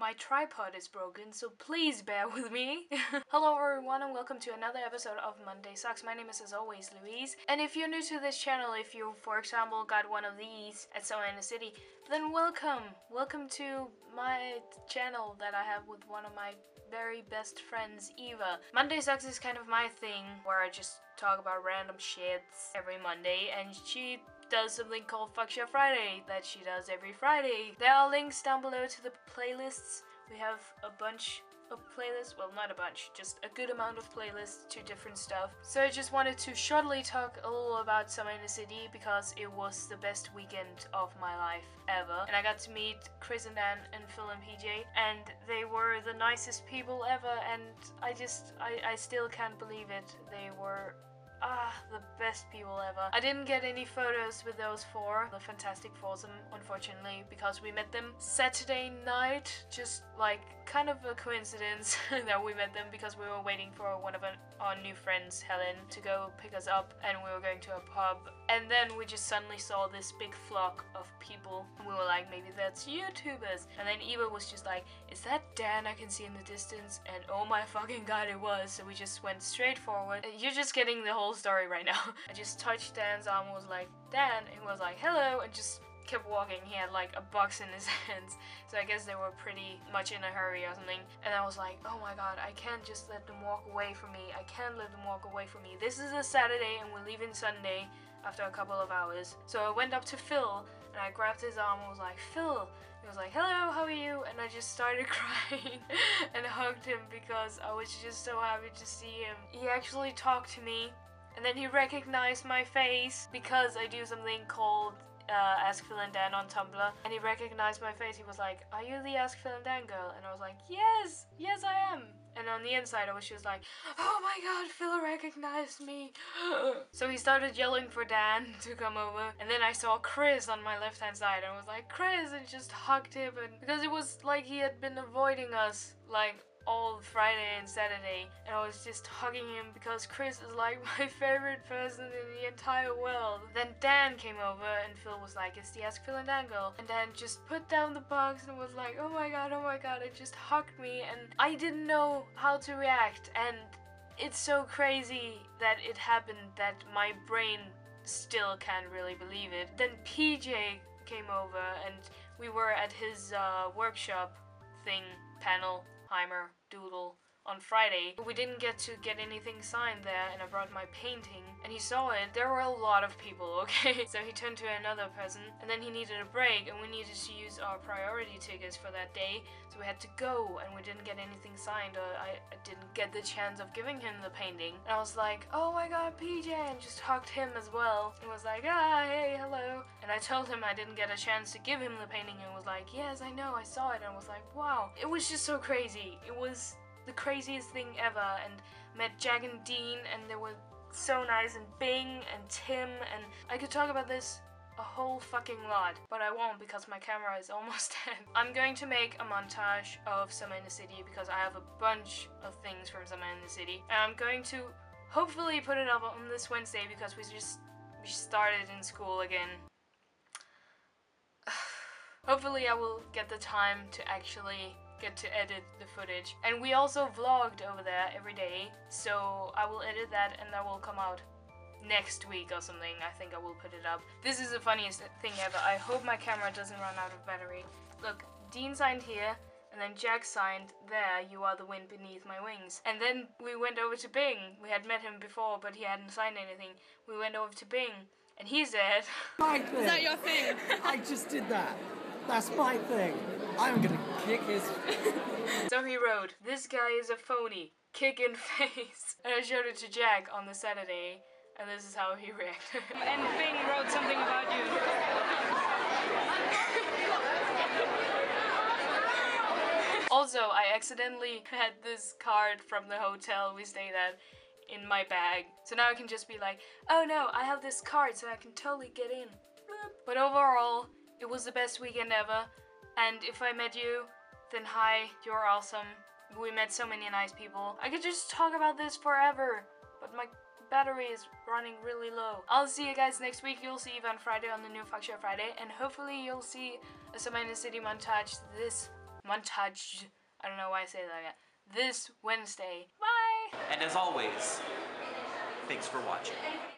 My tripod is broken, so please bear with me. Hello everyone and welcome to another episode of Monday Sucks. My name is as always Louise, and if you're new to this channel, if you for example got one of these at somewhere in the city, then welcome. Welcome to my channel that I have with one of my very best friends, Eva. Monday Sucks is kind of my thing where I just talk about random shits every Monday, and she does something called Fuck Shit Friday that she does every Friday. There are links down below to the playlists. We have a bunch of playlists, well not a bunch, just a good amount of playlists to different stuff. So I just wanted to shortly talk a little about Summer in the City because it was the best weekend of my life ever. And I got to meet Chris and Dan and Phil and PJ, and they were the nicest people ever, and I still can't believe it. They were the best people ever. I didn't get any photos with those four, the Fantastic Foursome, unfortunately, because we met them Saturday night. Just like kind of a coincidence that we met them because we were waiting for one of our new friends, Helen, to go pick us up, and we were going to a pub. And then we just suddenly saw this big flock of people, and we were like, maybe that's YouTubers. And then Eva was just like, is that Dan I can see in the distance? And oh my fucking god, it was. So we just went straight forward. You're just getting the whole story right now. I just touched Dan's arm and was like, Dan, and he was like, hello, and just kept walking. He had like a box in his hands, so I guess they were pretty much in a hurry or something. And I was like, oh my god, I can't just let them walk away from me. I can't let them walk away from me. This is a Saturday and we're leaving Sunday after a couple of hours. So I went up to Phil and I grabbed his arm and was like, Phil. He was like, hello, how are you? And I just started crying and hugged him because I was just so happy to see him. He actually talked to me, and then he recognized my face because I do something called Ask Phil and Dan on Tumblr, and he recognized my face. He was like, are you the Ask Phil and Dan girl? And I was like, yes I am. And on the inside I was just like, oh my god, Phil recognized me. So he started yelling for Dan to come over, and then I saw Chris on my left hand side and I was like, Chris, and just hugged him, and because it was like he had been avoiding us like all Friday and Saturday, and I was just hugging him because Chris is like my favorite person in the entire world. Then Dan came over and Phil was like, it's the Ask Phil and Dan girl, and Dan just put down the box and was like, oh my god, and just hugged me, and I didn't know how to react. And it's so crazy that it happened that my brain still can't really believe it. Then PJ came over and we were at his workshop thing, panel, Heimer, Doodle, on Friday. We didn't get to get anything signed there, and I brought my painting, and he saw it. There were a lot of people, okay? So he turned to another person, and then he needed a break, and we needed to use our priority tickets for that day, so we had to go, and we didn't get anything signed, or I didn't get the chance of giving him the painting. And I was like, oh my god, PJ, and just hugged him as well. He was like, hey, hello. And I told him I didn't get a chance to give him the painting, and was like, yes, I know, I saw it, and I was like, wow. It was just so crazy. It was the craziest thing ever, and met Jack and Dean, and they were so nice, and Bing and Tim, and I could talk about this a whole fucking lot, but I won't because my camera is almost dead. I'm going to make a montage of Summer in the City because I have a bunch of things from Summer in the City, and I'm going to hopefully put it up on this Wednesday because we started in school again. Hopefully I will get the time to actually get to edit the footage. And we also vlogged over there every day, so I will edit that and that will come out next week or something. I think I will put it up. This is the funniest thing ever. I hope my camera doesn't run out of battery. Look, Dean signed here, and then Jack signed there, you are the wind beneath my wings. And then we went over to Bing. We had met him before, but he hadn't signed anything. We went over to Bing, and he said, my thing. Is that your thing? I just did that. That's my thing. I'm gonna kick his... So he wrote, this guy is a phony, kick in face. And I showed it to Jack on the Saturday, and this is how he reacted. And Bing wrote something about you. Also, I accidentally had this card from the hotel we stayed at in my bag. So now I can just be like, oh no, I have this card so I can totally get in. But overall, it was the best weekend ever. And if I met you, then hi, you're awesome. We met so many nice people. I could just talk about this forever, but my battery is running really low. I'll see you guys next week. You'll see Eva on Friday on the new Fuck Shit Friday, and hopefully you'll see a Summer in the City montage this montage. I don't know why I say that again. This Wednesday. Bye! And as always, thanks for watching.